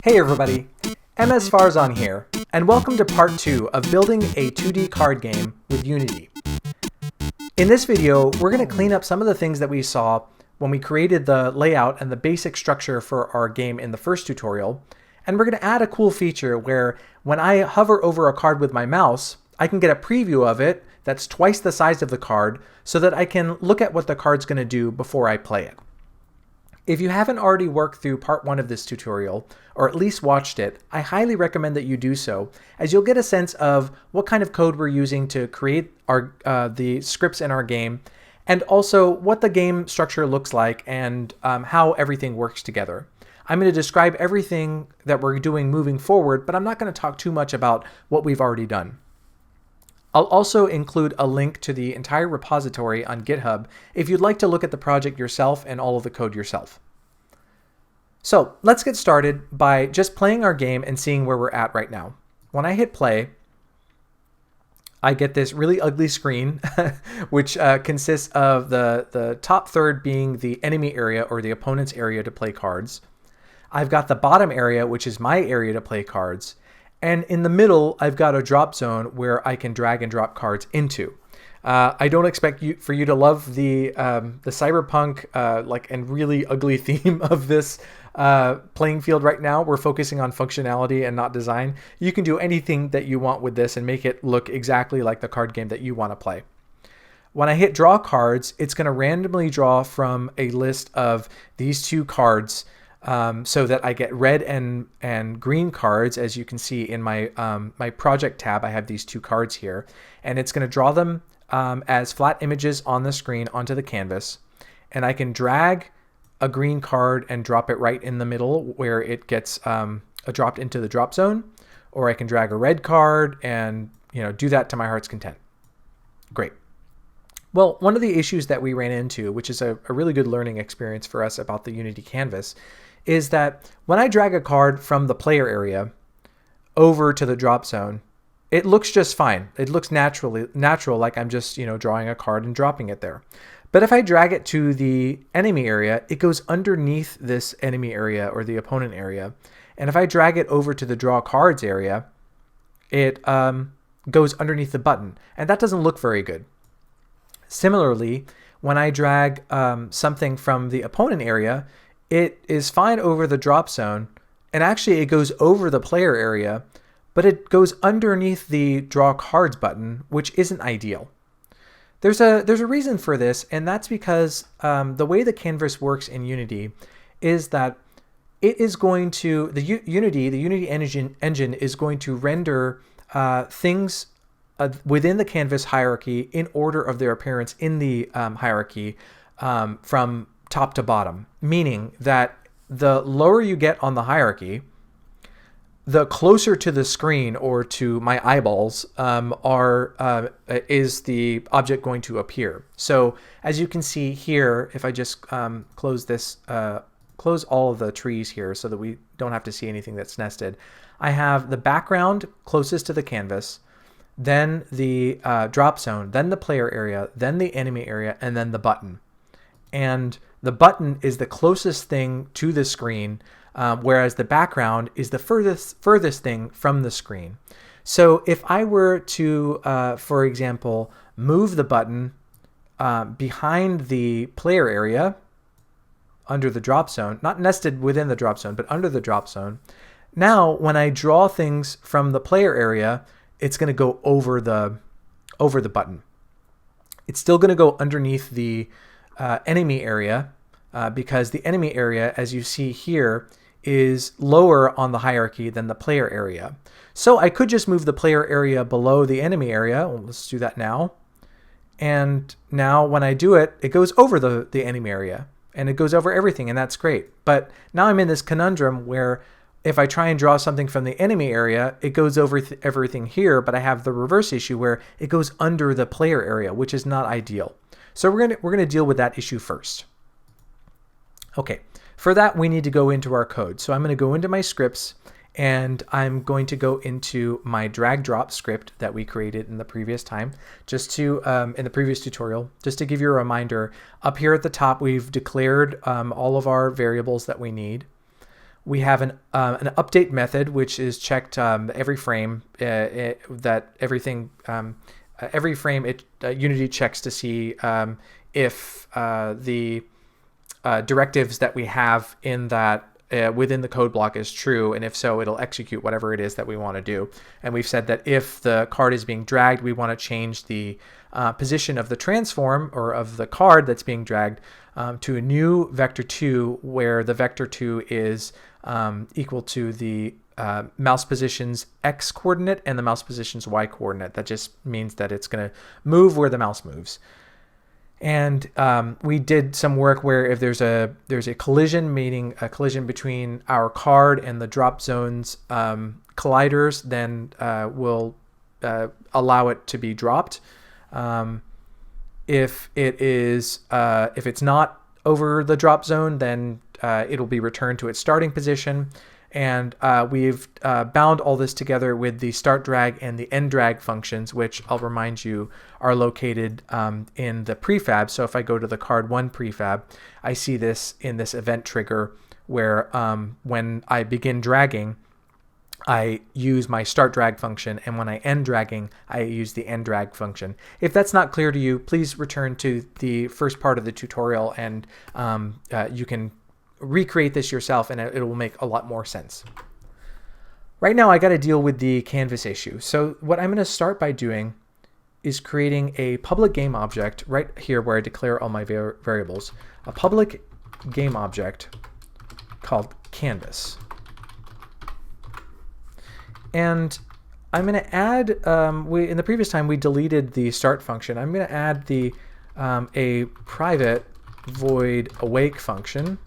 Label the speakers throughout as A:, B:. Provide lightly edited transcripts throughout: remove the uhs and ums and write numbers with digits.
A: Hey everybody, MS Farzan here, and welcome to part 2 of building a 2D card game with Unity. In this video, we're going to clean up some of the things that we saw when we created the layout and the basic structure for our game in the first tutorial, and we're going to add a cool feature where when I hover over a card with my mouse, I can get a preview of it that's twice the size of the card so that I can look at what the card's going to do before I play it. If you haven't already worked through part 1 of this tutorial, or at least watched it, I highly recommend that you do so, as you'll get a sense of what kind of code we're using to create the scripts in our game, and also what the game structure looks like and how everything works together. I'm going to describe everything that we're doing moving forward, but I'm not going to talk too much about what we've already done. I'll also include a link to the entire repository on GitHub if you'd like to look at the project yourself and all of the code yourself. So let's get started by just playing our game and seeing where we're at right now. When I hit play, I get this really ugly screen, which consists of the top third being the enemy area or the opponent's area to play cards. I've got the bottom area, which is my area to play cards. And in the middle, I've got a drop zone where I can drag and drop cards into. I don't expect for you to love the cyberpunk and really ugly theme of this playing field right now. We're focusing on functionality and not design. You can do anything that you want with this and make it look exactly like the card game that you want to play. When I hit draw cards, it's going to randomly draw from a list of these two cards. So that I get red and green cards. As you can see in my my project tab, I have these two cards here, and it's going to draw them as flat images on the screen onto the canvas, and I can drag a green card and drop it right in the middle where it gets dropped into the drop zone, or I can drag a red card and do that to my heart's content. Great. Well, one of the issues that we ran into, which is a really good learning experience for us about the Unity canvas, is that when I drag a card from the player area over to the drop zone, it looks just fine. It looks natural, like I'm just drawing a card and dropping it there. But if I drag it to the enemy area, it goes underneath this enemy area or the opponent area. And if I drag it over to the draw cards area, it goes underneath the button. And that doesn't look very good. Similarly, when I drag something from the opponent area, it is fine over the drop zone, and actually it goes over the player area, but it goes underneath the draw cards button, which isn't ideal. There's a reason for this, and that's because the way the canvas works in Unity is that it is going to, the Unity engine is going to render things within the canvas hierarchy in order of their appearance in the hierarchy from top to bottom, meaning that the lower you get on the hierarchy, the closer to the screen or to my eyeballs is the object going to appear. So as you can see here, if I just close all of the trees here so that we don't have to see anything that's nested, I have the background closest to the canvas, then the drop zone, then the player area, then the enemy area, and then the button. And the button is the closest thing to the screen, whereas the background is the furthest thing from the screen. So if I were to, for example, move the button behind the player area, under the drop zone, not nested within the drop zone, but under the drop zone, now when I draw things from the player area, it's going to go over the button. It's still going to go underneath the enemy area because the enemy area, as you see here, is lower on the hierarchy than the player area. So I could just move the player area below the enemy area. Well, let's do that now. And now when I do it, it goes over the enemy area and it goes over everything, and that's great. But now I'm in this conundrum where if I try and draw something from the enemy area, it goes over everything here, but I have the reverse issue where it goes under the player area, which is not ideal. So we're gonna deal with that issue first. Okay, for that we need to go into our code. So I'm going to go into my scripts, and I'm going to go into my drag drop script that we created in the previous time, just to in the previous tutorial, just to give you a reminder. Up here at the top, we've declared all of our variables that we need. We have an update method, which is checked every frame, that everything, every frame Unity checks to see if the directives that we have in that within the code block is true, and if so, it'll execute whatever it is that we want to do. And we've said that if the card is being dragged, we want to change the position of the transform, or of the card that's being dragged, to a new vector2, where the vector2 is equal to the mouse position's x coordinate and the mouse position's y coordinate. That just means that it's going to move where the mouse moves. And we did some work where if there's a collision, meaning a collision between our card and the drop zone's colliders, then we'll allow it to be dropped. If it's not over the drop zone, then it'll be returned to its starting position. And we've bound all this together with the start drag and the end drag functions, which I'll remind you are located in the prefab. So if I go to the card 1 prefab, I see this in this event trigger where when I begin dragging, I use my start drag function, and when I end dragging, I use the end drag function. If that's not clear to you, please return to the first part of the tutorial, and you can recreate this yourself, and it will make a lot more sense. Right now, I got to deal with the canvas issue. So what I'm going to start by doing is creating a public game object right here where I declare all my variables. A public game object called canvas. And I'm going to add, in the previous time we deleted the start function. I'm going to add the a private void awake function,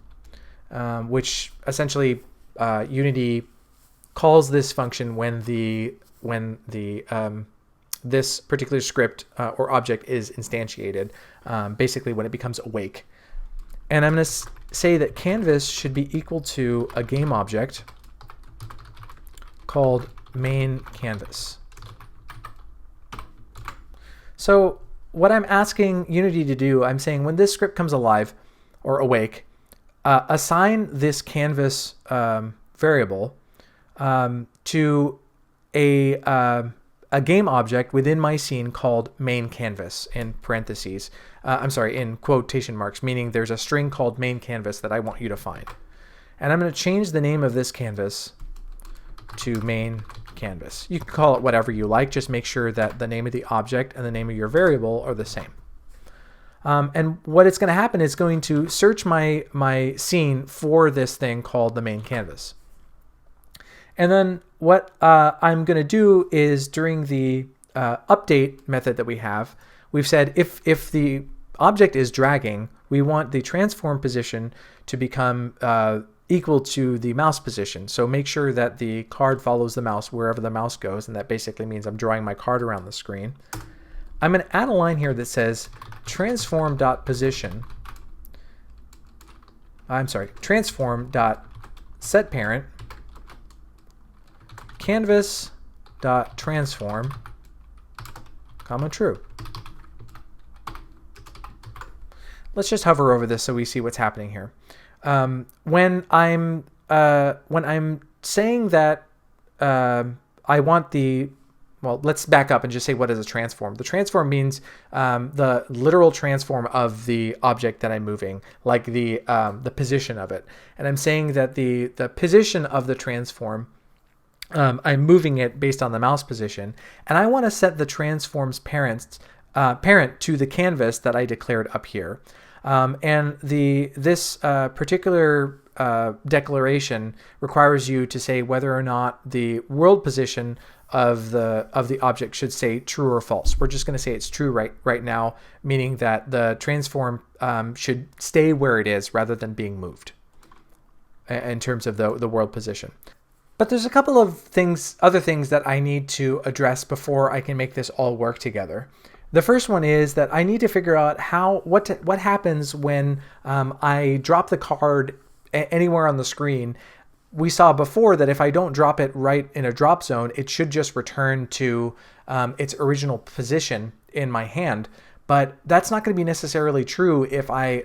A: which essentially Unity calls this function when this particular script or object is instantiated, basically when it becomes awake. And I'm going to say that canvas should be equal to a game object called main canvas. So what I'm asking Unity to do, I'm saying when this script comes alive or awake, assign this canvas variable to a game object within my scene called main canvas in parentheses. I'm sorry, in quotation marks, meaning there's a string called main canvas that I want you to find. And I'm going to change the name of this canvas to main canvas. You can call it whatever you like, just make sure that the name of the object and the name of your variable are the same. And what it's going to happen is going to search my scene for this thing called the main canvas. And then what I'm going to do is during the update method that we have, we've said if the object is dragging, we want the transform position to become equal to the mouse position. So make sure that the card follows the mouse wherever the mouse goes, and that basically means I'm drawing my card around the screen. I'm going to add a line here that says transform.setParent canvas.transform, true. Let's just hover over this so we see what's happening here. When I'm saying that I want the, well, let's back up and just say what is a transform. The transform means the literal transform of the object that I'm moving, like the position of it. And I'm saying that the position of the transform, I'm moving it based on the mouse position, and I want to set the transform's parent to the canvas that I declared up here. And this particular declaration requires you to say whether or not the world position of the object should say true or false. We're just going to say it's true right now, meaning that the transform should stay where it is rather than being moved in terms of the world position. But there's a couple of other things that I need to address before I can make this all work together. The first one is that I need to figure out what happens when I drop the card anywhere on the screen. We saw before that if I don't drop it right in a drop zone, it should just return to its original position in my hand. But that's not going to be necessarily true if I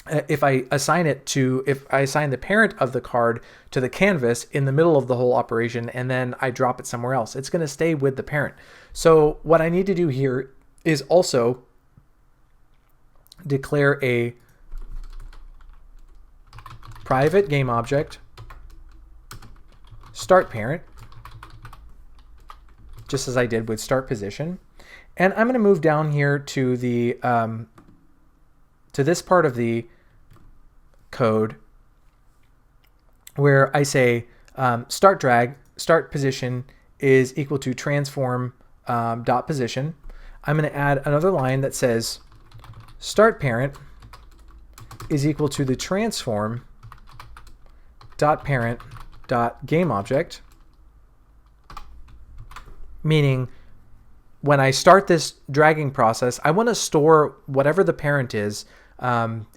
A: if I assign the parent of the card to the canvas in the middle of the whole operation and then I drop it somewhere else, it's going to stay with the parent. So what I need to do here is also declare a private game object start parent, just as I did with start position. And I'm going to move down here to the to this part of the code where I say start drag start position is equal to transform dot position. I'm going to add another line that says start parent is equal to the transform dot parent dot game object, meaning when I start this dragging process, I want to store whatever the parent is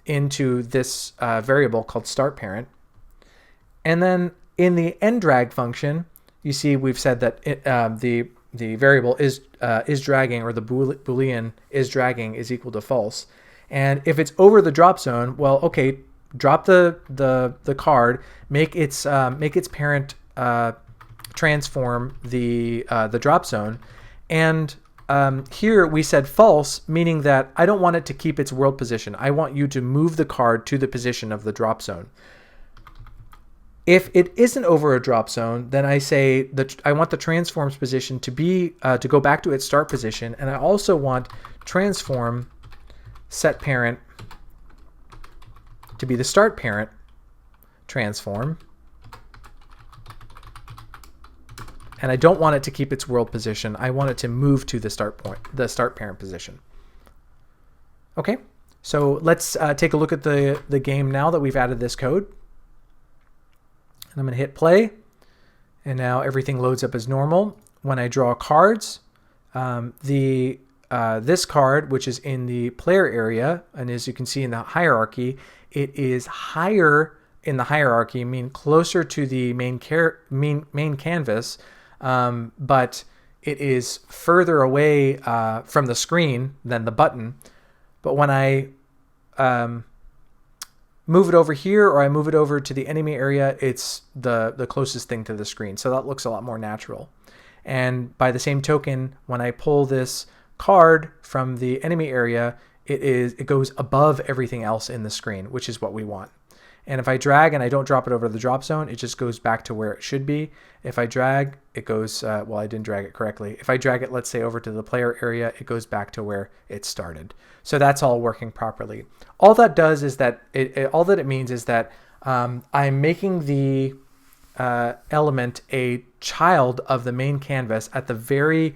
A: into this variable called start parent. And then in the end drag function, you see we've said that the variable is dragging, or the boolean is dragging is equal to false. And if it's over the drop zone, well, okay, drop the card, make its parent transform the drop zone. And here we said false, meaning that I don't want it to keep its world position. I want you to move the card to the position of the drop zone. If it isn't over a drop zone, then I say that I want the transform's position to be to go back to its start position, and I also want transform set parent to be the start parent transform. And I don't want it to keep its world position. I want it to move to the start parent position. Okay, so let's take a look at the game now that we've added this code. And I'm going to hit play, and now everything loads up as normal. When I draw cards, this card, which is in the player area, and as you can see in the hierarchy, it is higher in the hierarchy, meaning closer to the main canvas. But it is further away from the screen than the button. But when I move it over here, or I move it over to the enemy area, it's the closest thing to the screen. So that looks a lot more natural. And by the same token, when I pull this card from the enemy area, it goes above everything else in the screen, which is what we want. And if I drag and I don't drop it over the drop zone, it just goes back to where it should be. If I drag, it goes, well, I didn't drag it correctly. If I drag it, let's say, over to the player area, it goes back to where it started. So that's all working properly. All that does is that, all that it means is that I'm making the element a child of the main canvas at the very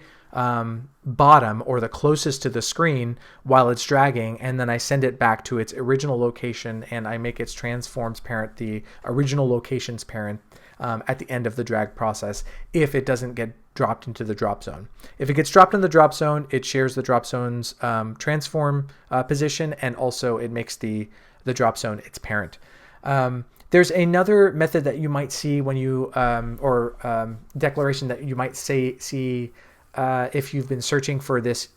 A: bottom, or the closest to the screen, while it's dragging, and then I send it back to its original location, and I make its transforms parent the original location's parent at the end of the drag process, if it doesn't get dropped into the drop zone. If it gets dropped in the drop zone, it shares the drop zone's transform position, and also it makes the drop zone its parent. There's another method that you might see when you, declaration that you might see if you've been searching for this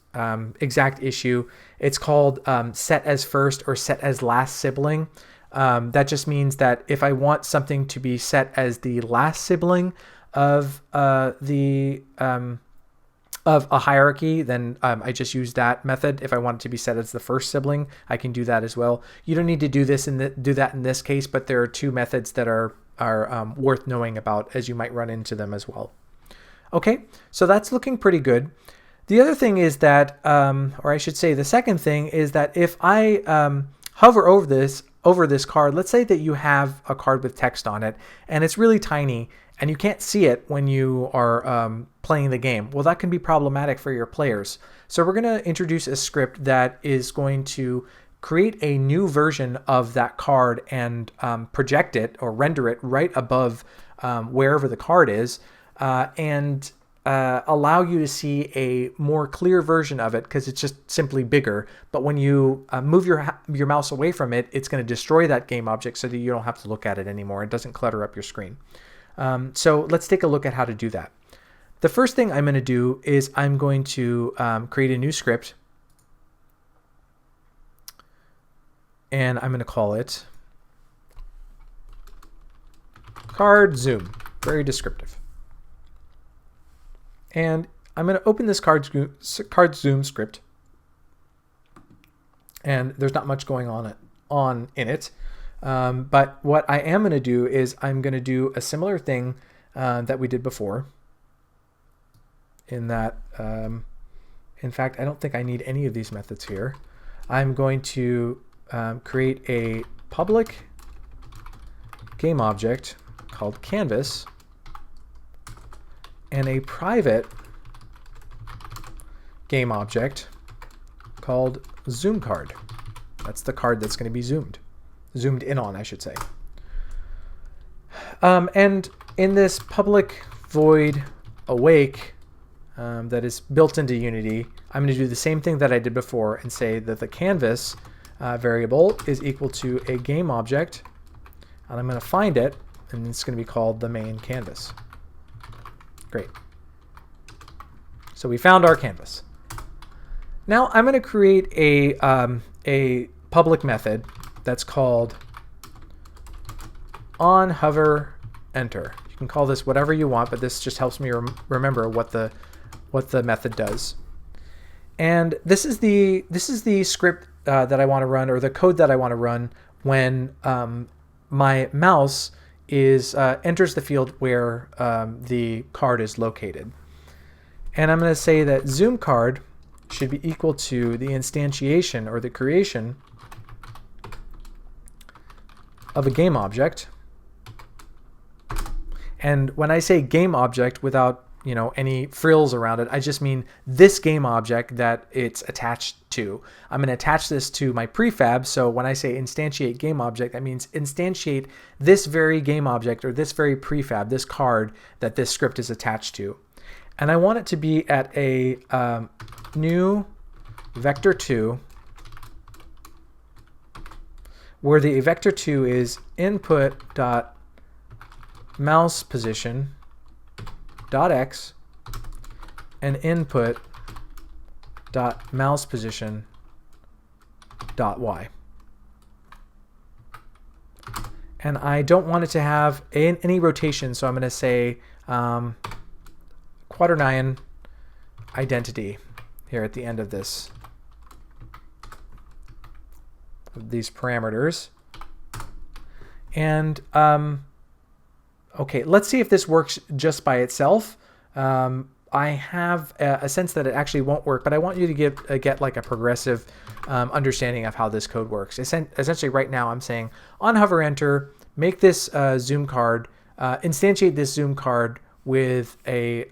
A: exact issue. It's called set as first or set as last sibling. That just means that if I want something to be set as the last sibling of of a hierarchy, then I just use that method. If I want it to be set as the first sibling, I can do that as well. You don't need to do this do that in this case, but there are two methods that are worth knowing about, as you might run into them as well. Okay, so that's looking pretty good. The other thing is that, or I should say the second thing is that if I hover over this card, let's say that you have a card with text on it and it's really tiny and you can't see it when you are playing the game. Well, that can be problematic for your players. So we're going to introduce a script that is going to create a new version of that card and project it or render it right above wherever the card is. And allow you to see a more clear version of it, because it's just simply bigger. But when you move your mouse away from it, it's going to destroy that game object so that you don't have to look at it anymore. It doesn't clutter up your screen. So let's take a look at how to do that. The first thing I'm going to do is I'm going to create a new script. and I'm going to call it card zoom. Very descriptive. And I'm going to open this card zoom script, and there's not much going on in it. But what I am going to do is I'm going to do a similar thing that we did before. In that, in fact, I don't think I need any of these methods here. I'm going to create a public game object called canvas and a private game object called zoom card. That's the card that's going to be zoomed in on, I should say. And in this public void awake that is built into Unity, I'm going to do the same thing that I did before and say that the canvas variable is equal to a game object, and I'm going to find it, and it's going to be called the main canvas. Great. So we found our canvas. Now I'm going to create a public method that's called onHoverEnter. You can call this whatever you want, but this just helps me remember what the method does. And this is the script that I want to run, or the code that I want to run when my mouse enters the field where the card is located. And I'm going to say that zoom card should be equal to the instantiation, or the creation, of a game object. And when I say game object without any frills around it, I just mean this game object that it's attached to. I'm going to attach this to my prefab. So when I say instantiate game object, that means instantiate this very game object, or this very prefab, this card that this script is attached to. And I want it to be at a new vector2, where the vector2 is input.mousePosition.x and input.mousePosition.y. And I don't want it to have any rotation, so I'm going to say quaternion identity here at the end of these parameters. And okay, let's see if this works just by itself. I have a sense that it actually won't work, but I want you to get like a progressive understanding of how this code works. Essentially, right now I'm saying onHoverEnter, make this zoom card, instantiate this zoom card with a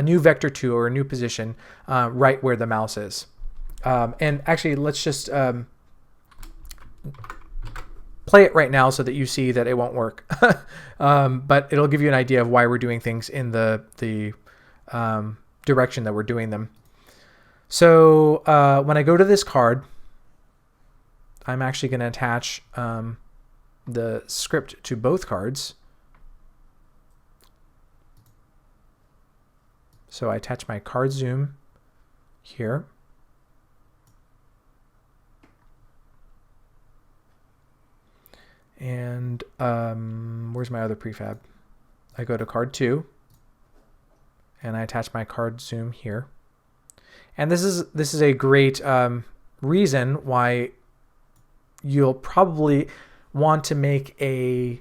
A: new vector2, or a new position right where the mouse is. And actually, let's just play it right now so that you see that it won't work. But it'll give you an idea of why we're doing things in the direction that we're doing them. So when I go to this card, I'm actually going to attach the script to both cards. So I attach my card zoom here. And where's my other prefab? I go to card 2, and I attach my card zoom here. And this is a great reason why you'll probably want to make a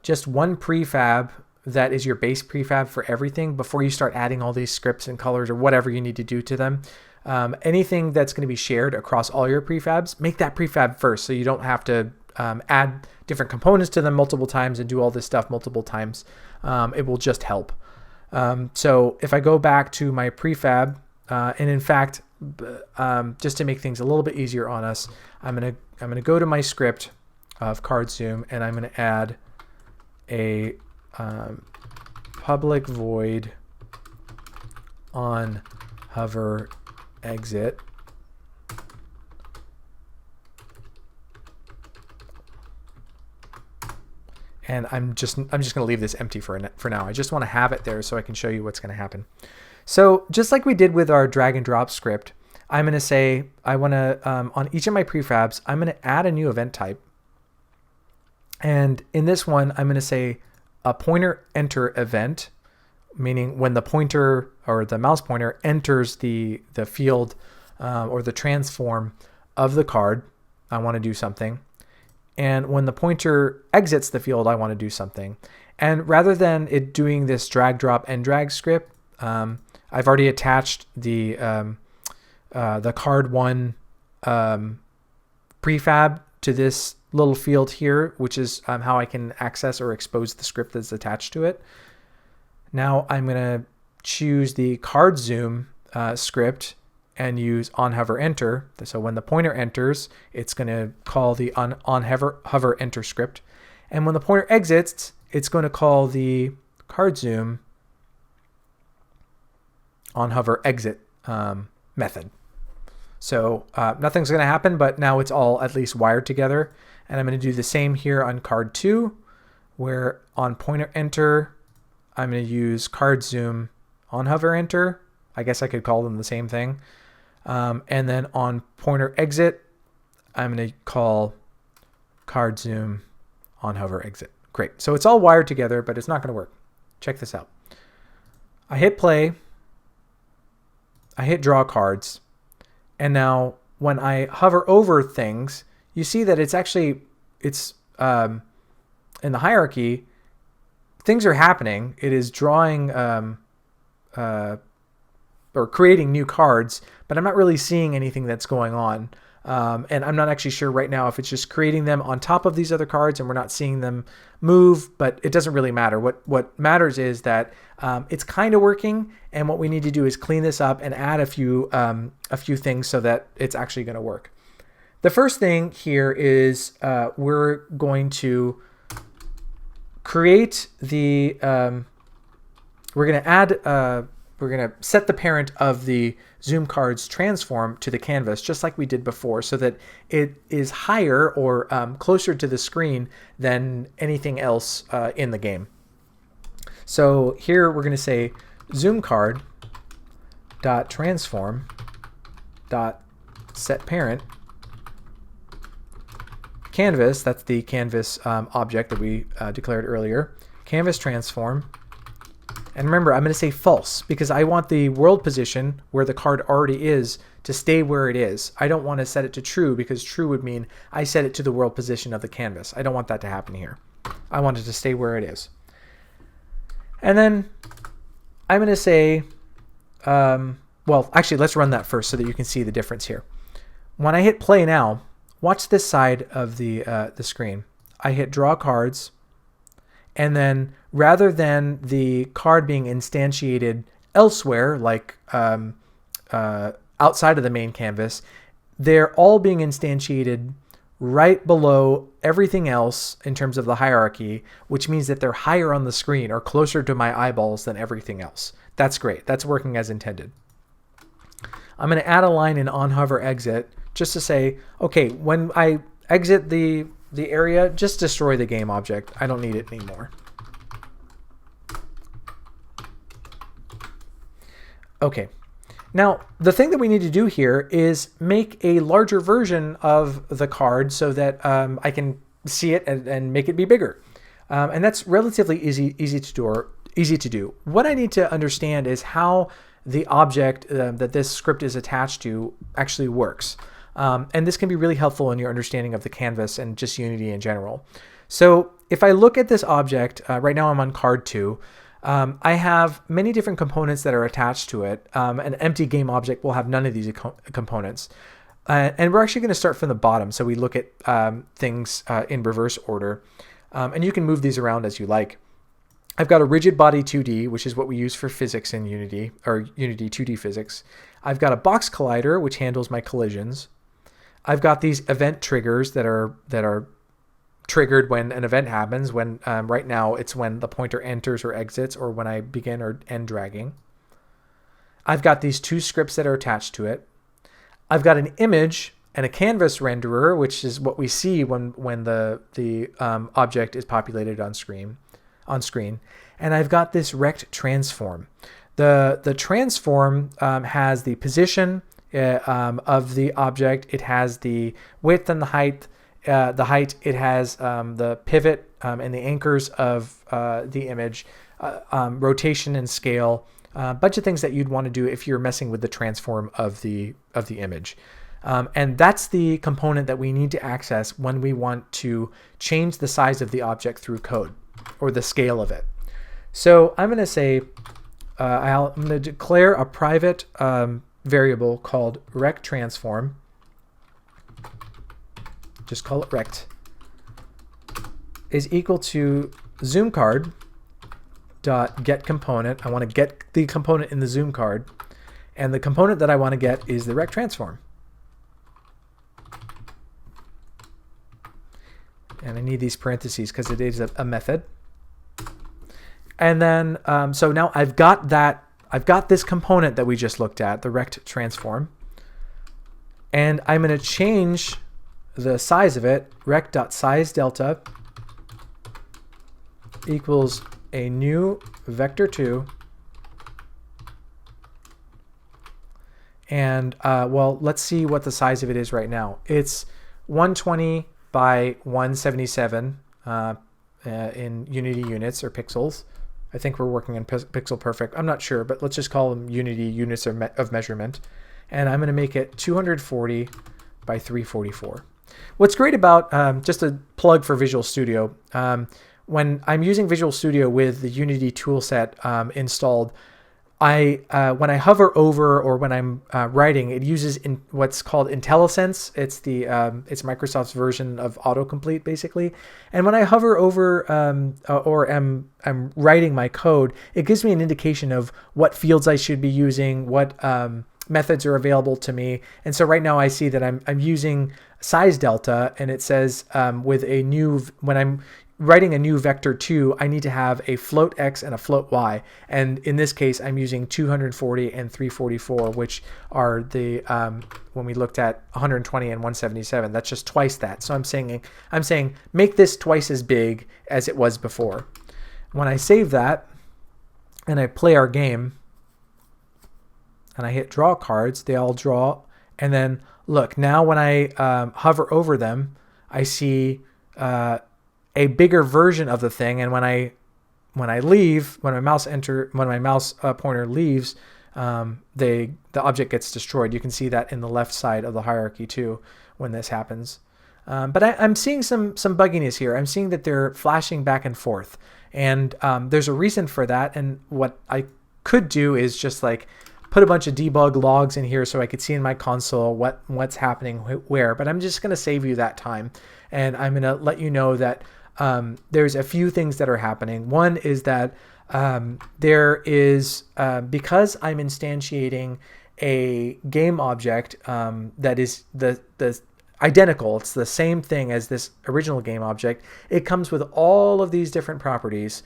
A: just one prefab that is your base prefab for everything before you start adding all these scripts and colors or whatever you need to do to them. Anything that's going to be shared across all your prefabs, make that prefab first so you don't have to add different components to them multiple times and do all this stuff multiple times. It will just help. So if I go back to my prefab, and in fact, just to make things a little bit easier on us, I'm gonna go to my script of card zoom, and I'm gonna add a public void on hover exit. And I'm just going to leave this empty for now. I just want to have it there so I can show you what's going to happen. So just like we did with our drag and drop script, I'm going to say I want to, on each of my prefabs, I'm going to add a new event type. And in this one, I'm going to say a pointer enter event, meaning when the pointer or the mouse pointer enters the field or the transform of the card, I want to do something. And when the pointer exits the field, I want to do something. And rather than it doing this drag, drop, and drag script, I've already attached the card one prefab to this little field here, which is how I can access or expose the script that's attached to it. Now I'm going to choose the card zoom script and use on hover enter. So when the pointer enters, it's going to call the on hover enter script. And when the pointer exits, it's going to call the card zoom on hover exit method. So nothing's going to happen, but now it's all at least wired together. And I'm going to do the same here on card 2, where on pointer enter, I'm going to use card zoom on hover enter. I guess I could call them the same thing. And then on pointer exit, I'm going to call card zoom on hover exit. Great. So it's all wired together, but it's not going to work. Check this out. I hit play. I hit draw cards. And now when I hover over things, you see that it's actually, in the hierarchy, things are happening. It is drawing or creating new cards, but I'm not really seeing anything that's going on. And I'm not actually sure right now if it's just creating them on top of these other cards and we're not seeing them move, but it doesn't really matter. What matters is that it's kind of working, and what we need to do is clean this up and add a few things so that it's actually going to work. The first thing here is we're going to create the, we're going to set the parent of the zoom cards transform to the canvas, just like we did before, so that it is higher or closer to the screen than anything else in the game. So here we're going to say zoom card dot transform dot set parent canvas. That's the canvas object that we declared earlier. Canvas transform. And remember, I'm going to say false because I want the world position where the card already is to stay where it is. I don't want to set it to true because true would mean I set it to the world position of the canvas. I don't want that to happen here. I want it to stay where it is. And then I'm going to say, well, actually, let's run that first so that you can see the difference here. When I hit play now, watch this side of the screen. I hit draw cards. And then rather than the card being instantiated elsewhere, like outside of the main canvas, they're all being instantiated right below everything else in terms of the hierarchy, which means that they're higher on the screen or closer to my eyeballs than everything else. That's great. That's working as intended. I'm going to add a line in on hover exit just to say, okay, when I exit the area, just destroy the game object. I don't need it anymore. Okay. Now, the thing that we need to do here is make a larger version of the card so that I can see it and make it be bigger. And that's relatively easy to do. What I need to understand is how the object that this script is attached to actually works. And this can be really helpful in your understanding of the canvas and just Unity in general. So if I look at this object, right now I'm on card 2. I have many different components that are attached to it. An empty game object will have none of these components. And we're actually going to start from the bottom. So we look at things in reverse order. And you can move these around as you like. I've got a rigid body 2D, which is what we use for physics in Unity, or Unity 2D physics. I've got a box collider, which handles my collisions. I've got these event triggers that are triggered when an event happens. When right now it's when the pointer enters or exits, or when I begin or end dragging. I've got these two scripts that are attached to it. I've got an image and a canvas renderer, which is what we see when the object is populated on screen. And I've got this rect transform. The transform has the position. of the object. It has the width and the height. It has the pivot and the anchors of the image, rotation and scale, a bunch of things that you'd want to do if you're messing with the transform of the image. And that's the component that we need to access when we want to change the size of the object through code, or the scale of it. So I'm going to say, I'm going to declare a private variable called rectTransform. Just call it rect, is equal to zoom card dot get component. I want to get the component in the zoom card, and the component that I want to get is the rectTransform. And I need these parentheses because it is a method. And then, so now I've got this component that we just looked at, the rectTransform, and I'm going to change the size of it. Rect.sizeDelta equals a new vector2. And well, let's see what the size of it is right now. It's 120 by 177 in Unity units or pixels. I think we're working on pixel perfect. I'm not sure, but let's just call them Unity units of measurement. And I'm going to make it 240 by 344. What's great about, just a plug for Visual Studio, when I'm using Visual Studio with the Unity toolset installed, when I hover over, or when I'm writing, it uses what's called Intellisense. It's Microsoft's version of autocomplete, basically. And when I hover over or I'm writing my code, it gives me an indication of what fields I should be using, what methods are available to me. And so right now I see that I'm using size delta, and it says when I'm writing a new vector2, I need to have a float x and a float y. And in this case, I'm using 240 and 344, which are the, when we looked at 120 and 177, that's just twice that. So I'm saying make this twice as big as it was before. When I save that and I play our game and I hit draw cards, they all draw. And then look, now when I hover over them, I see a bigger version of the thing, and when my mouse pointer leaves, the object gets destroyed. You can see that in the left side of the hierarchy too when this happens. But I'm seeing some bugginess here. I'm seeing that they're flashing back and forth, and there's a reason for that. And what I could do is just like put a bunch of debug logs in here so I could see in my console what's happening where. But I'm just going to save you that time, and I'm going to let you know that there's a few things that are happening. One is that there is, because I'm instantiating a game object that is the identical, it's the same thing as this original game object, it comes with all of these different properties,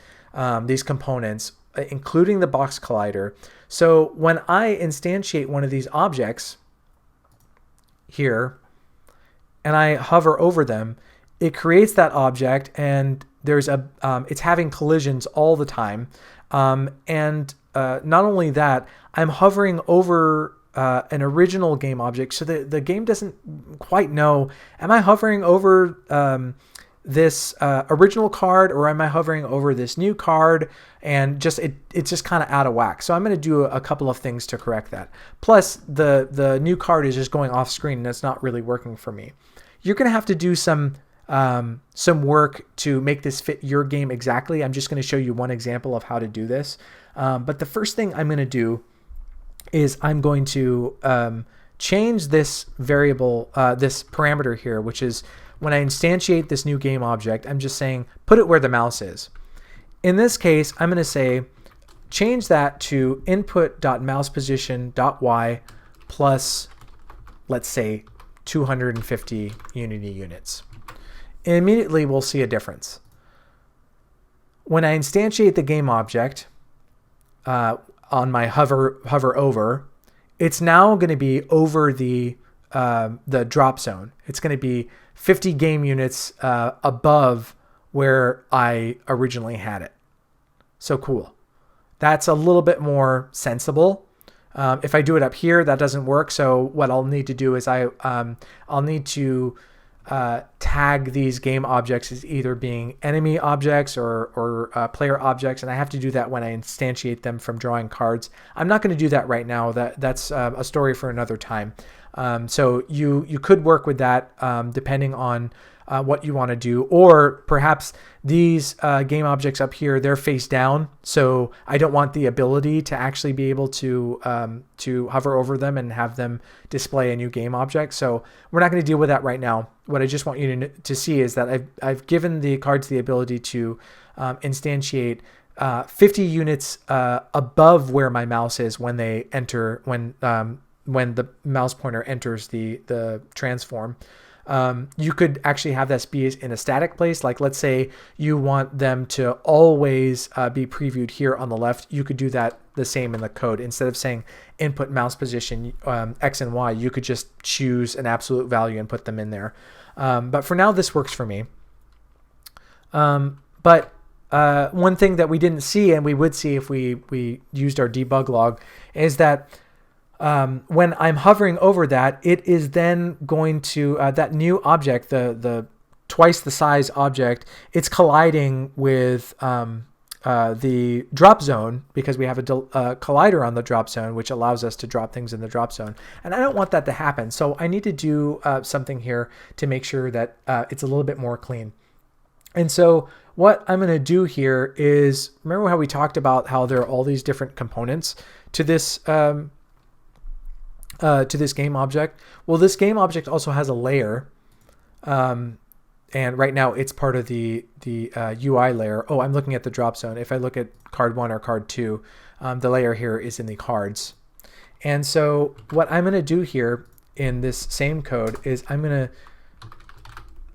A: these components, including the box collider. So when I instantiate one of these objects here and I hover over them, it creates that object, and there's it's having collisions all the time. And not only that, I'm hovering over an original game object, so the game doesn't quite know, am I hovering over this original card, or am I hovering over this new card? And it's just kind of out of whack. So I'm going to do a couple of things to correct that. Plus, the new card is just going off screen, and it's not really working for me. You're going to have to do some work to make this fit your game exactly. I'm just going to show you one example of how to do this. But the first thing I'm going to do is I'm going to change this variable, this parameter here, which is when I instantiate this new game object, I'm just saying put it where the mouse is. In this case, I'm going to say change that to input.mouseposition.y plus, let's say, 250 Unity units. Immediately we'll see a difference. When I instantiate the game object on my hover over, it's now going to be over the drop zone. It's going to be 50 game units above where I originally had it. So cool. That's a little bit more sensible. If I do it up here, that doesn't work. So what I'll need to do is I'll need to tag these game objects as either being enemy objects or player objects, and I have to do that when I instantiate them from drawing cards. I'm not going to do that right now. That's a story for another time. So you could work with that depending on what you want to do, or perhaps these game objects up here, they're face down, so I don't want the ability to actually be able to hover over them and have them display a new game object. So we're not going to deal with that right now. What I just want you to see is that I've given the cards the ability to instantiate 50 units above where my mouse is when they enter, when the mouse pointer enters the transform. You could actually have this be in a static place. Like, let's say you want them to always be previewed here on the left. You could do that the same in the code. Instead of saying input mouse position X and Y, you could just choose an absolute value and put them in there. But for now, this works for me. But one thing that we didn't see, and we would see if we used our debug log, is that when I'm hovering over that, it is then going to, that new object, the twice the size object, it's colliding with the drop zone, because we have a collider on the drop zone, which allows us to drop things in the drop zone. And I don't want that to happen. So I need to do something here to make sure that it's a little bit more clean. And so what I'm going to do here is, remember how we talked about how there are all these different components to this game object? Well, this game object also has a layer, and right now it's part of the UI layer. Oh, I'm looking at the drop zone. If I look at card 1 or card 2, the layer here is in the cards. And so what I'm going to do here in this same code is I'm going to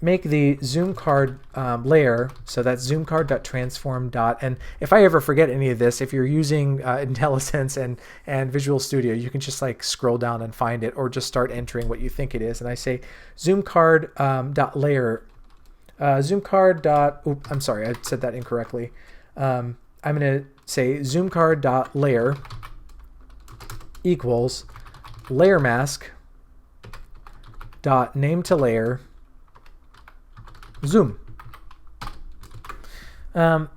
A: make the zoom card layer, so that's zoom card.transform. And if I ever forget any of this, if you're using Intellisense and Visual Studio, you can just like scroll down and find it, or just start entering what you think it is. And I say zoom card dot layer, zoom card dot, oops, I'm sorry, I said that incorrectly. I'm going to say zoom card dot layer equals layer mask dot name to layer zoom.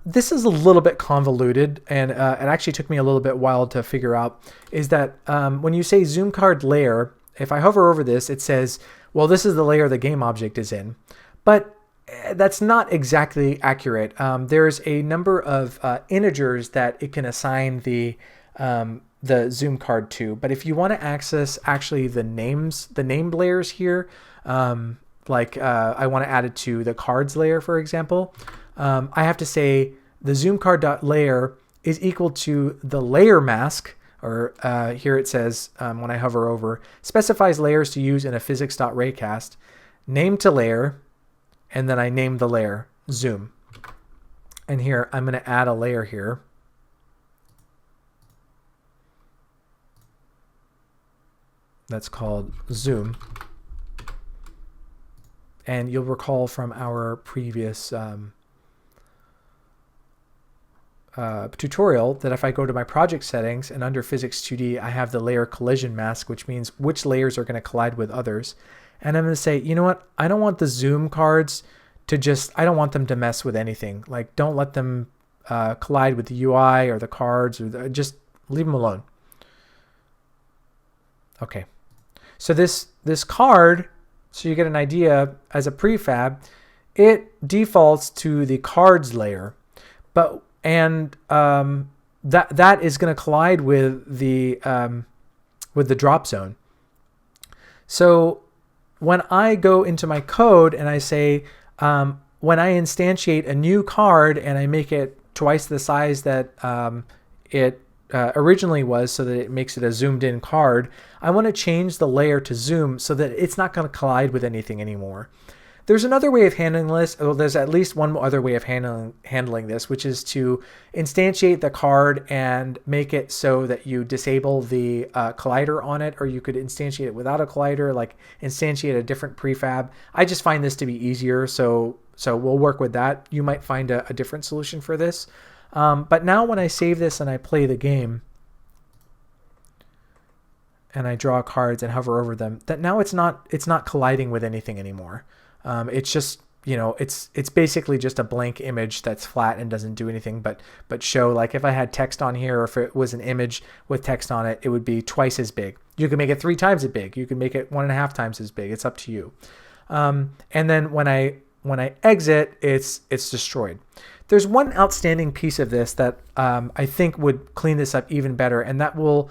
A: This is a little bit convoluted, and it actually took me a little bit while to figure out, is that when you say zoom card layer, if I hover over this, it says, well, this is the layer the game object is in. But that's not exactly accurate. There's a number of integers that it can assign the zoom card to. But if you want to access actually the named layers here, like I want to add it to the cards layer, for example, I have to say the zoom card dot layer is equal to the layer mask, or here it says when I hover over, specifies layers to use in a physics.raycast, name to layer, and then I name the layer zoom. And here I'm going to add a layer here. That's called zoom. And you'll recall from our previous tutorial that if I go to my project settings and under Physics 2D, I have the layer collision mask, which means which layers are going to collide with others. And I'm going to say, you know what? I don't want the zoom cards to I don't want them to mess with anything. Like, don't let them collide with the UI or the cards, or just leave them alone. Okay. So this card, so you get an idea, as a prefab, it defaults to the cards layer, that is going to collide with the drop zone. So when I go into my code and I say, when I instantiate a new card and I make it twice the size that it originally was, so that it makes it a zoomed in card, I want to change the layer to zoom so that it's not going to collide with anything anymore. There's another way of handling this. Well, there's at least one other way of handling this, which is to instantiate the card and make it so that you disable the collider on it, or you could instantiate it without a collider, like instantiate a different prefab. I just find this to be easier, so we'll work with that. You might find a different solution for this. But now when I save this and I play the game, and I draw cards and hover over them, that now it's not colliding with anything anymore. It's just, it's basically just a blank image that's flat and doesn't do anything but show, like if I had text on here, or if it was an image with text on it, it would be twice as big. You can make it 3 times as big. You can make it 1.5 times as big. It's up to you. And then when I exit, it's destroyed. There's one outstanding piece of this that I think would clean this up even better, and that will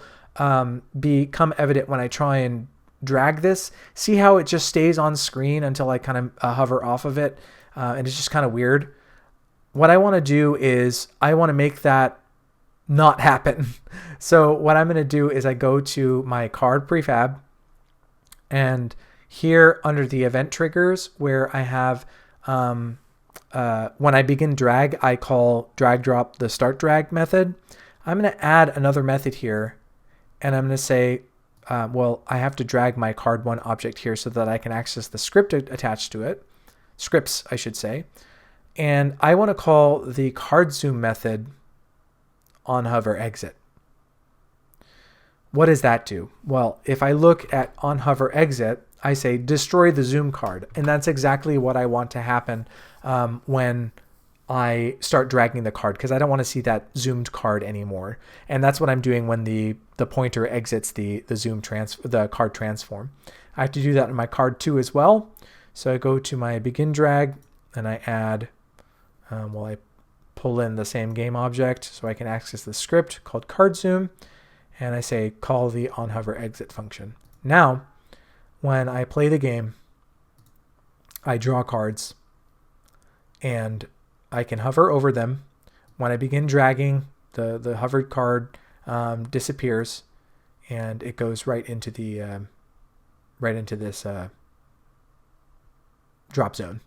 A: become evident when I try and drag this. See how it just stays on screen until I kind of hover off of it, and it's just kind of weird. What I want to do is I want to make that not happen. So what I'm going to do is I go to my card prefab, and here under the event triggers where I have when I begin drag, I call drag drop the start drag method. I'm going to add another method here, and I'm going to say, well, I have to drag my card 1 object here so that I can access the script attached to it, scripts, I should say. And I want to call the card zoom method on hover exit. What does that do? Well, if I look at on hover exit, I say destroy the zoom card. And that's exactly what I want to happen when I start dragging the card, because I don't want to see that zoomed card anymore. And that's what I'm doing when the pointer exits the card transform. I have to do that in my card 2 as well. So I go to my begin drag and I add, I pull in the same game object so I can access the script called card zoom, and I say call the on hover exit function. Now, when I play the game, I draw cards and I can hover over them. When I begin dragging, the hovered card disappears, and it goes right into this drop zone.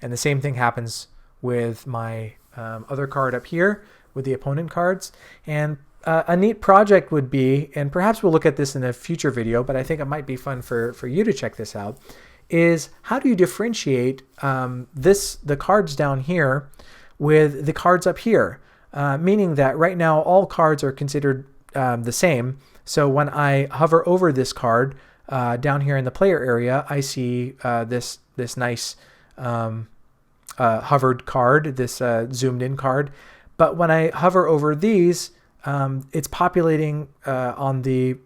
A: And the same thing happens with my other card up here with the opponent cards. And a neat project would be, and perhaps we'll look at this in a future video, but I think it might be fun for you to check this out, is how do you differentiate the cards down here with the cards up here? Meaning that right now all cards are considered the same. So when I hover over this card down here in the player area, I see this nice hovered card, this zoomed in card. But when I hover over these, it's populating on the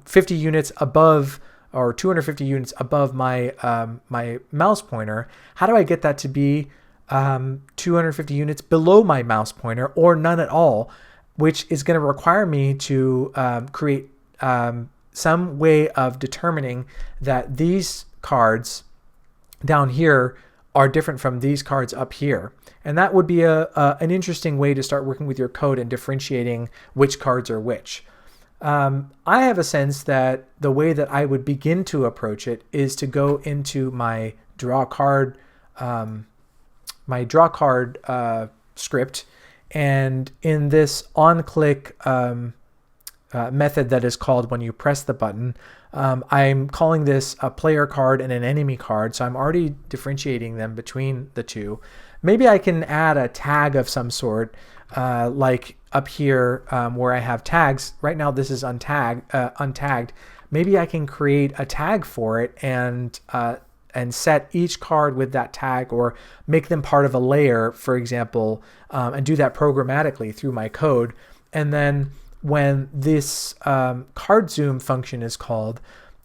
A: 50 units above, or 250 units above my my mouse pointer. How do I get that to be 250 units below my mouse pointer, or none at all, which is going to require me to create some way of determining that these cards down here are different from these cards up here. And that would be an interesting way to start working with your code and differentiating which cards are which. I have a sense that the way that I would begin to approach it is to go into my draw card script, and in this on-click method that is called when you press the button, I'm calling this a player card and an enemy card, so I'm already differentiating them between the two. Maybe I can add a tag of some sort, like up here where I have tags. Right now this is untagged. Maybe I can create a tag for it and set each card with that tag, or make them part of a layer, for example, and do that programmatically through my code. And then when this card zoom function is called,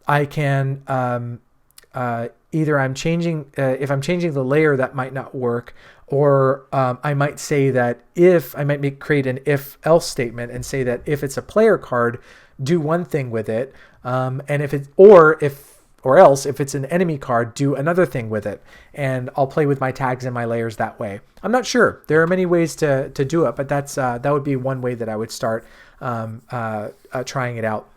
A: I can either if I'm changing the layer, that might not work, or I might say that create an if else statement and say that if it's a player card, do one thing with it, and or else if it's an enemy card, do another thing with it, and I'll play with my tags and my layers that way. I'm not sure. There are many ways to do it, but that would be one way that I would start trying it out.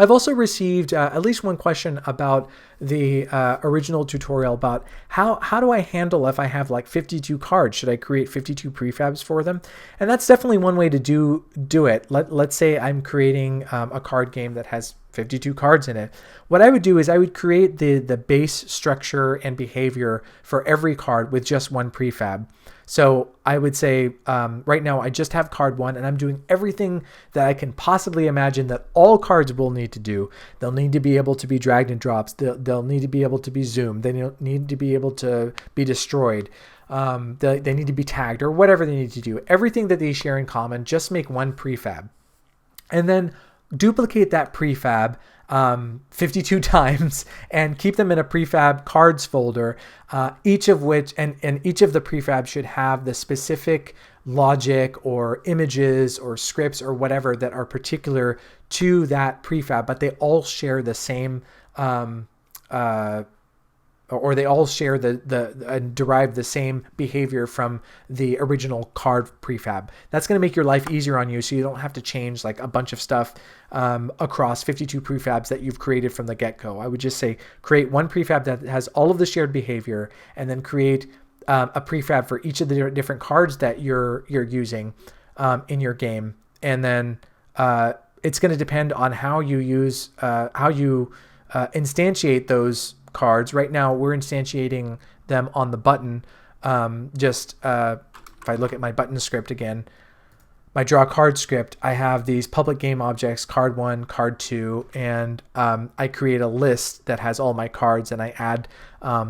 A: I've also received at least one question about the original tutorial about how do I handle if I have like 52 cards? Should I create 52 prefabs for them? And that's definitely one way to do it. Let's say I'm creating a card game that has 52 cards in it. What I would do is I would create the base structure and behavior for every card with just one prefab. So I would say right now I just have card 1 and I'm doing everything that I can possibly imagine that all cards will need to do. They'll need to be able to be dragged and drops. They'll need to be able to be zoomed. They need to be able to be destroyed. They need to be tagged or whatever they need to do. Everything that they share in common, just make one prefab. And then duplicate that prefab 52 times and keep them in a prefab cards folder, each of which and each of the prefabs should have the specific logic or images or scripts or whatever that are particular to that prefab, but they all share the same or they all share and derive the same behavior from the original card prefab. That's going to make your life easier on you, so you don't have to change like a bunch of stuff across 52 prefabs that you've created from the get-go. I would just say create one prefab that has all of the shared behavior, and then create a prefab for each of the different cards that you're using in your game. And then it's going to depend on how you use instantiate those cards. Right now we're instantiating them on the button. If I look at my button script again, my draw card script, I have these public game objects, card 1, card 2, and I create a list that has all my cards, and I add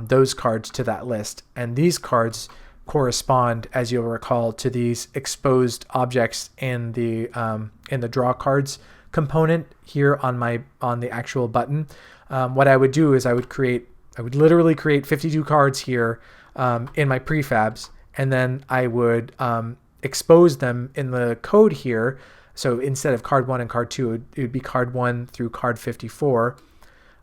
A: those cards to that list. And these cards correspond, as you'll recall, to these exposed objects in the draw cards component here on the actual button. What I would do is I would literally create 52 cards here in my prefabs, and then I would expose them in the code here. So instead of card 1 and card 2, it would be card 1 through card 54.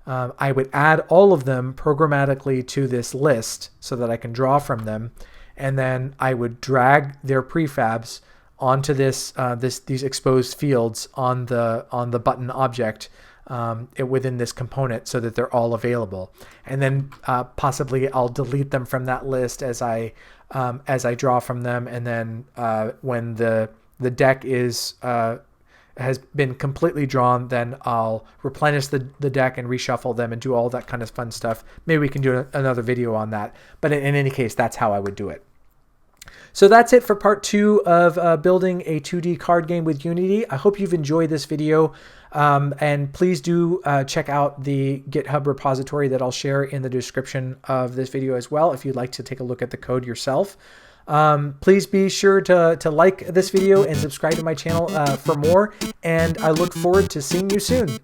A: I would add all of them programmatically to this list so that I can draw from them, and then I would drag their prefabs onto these exposed fields on the button object within this component so that they're all available. And then possibly I'll delete them from that list as I draw from them. And then when the deck has been completely drawn, then I'll replenish the deck and reshuffle them and do all that kind of fun stuff. Maybe we can do another video on that. But in any case, that's how I would do it. So that's it for part 2 of building a 2D card game with Unity. I hope you've enjoyed this video, and please do check out the GitHub repository that I'll share in the description of this video as well if you'd like to take a look at the code yourself. Please be sure to like this video and subscribe to my channel for more, and I look forward to seeing you soon.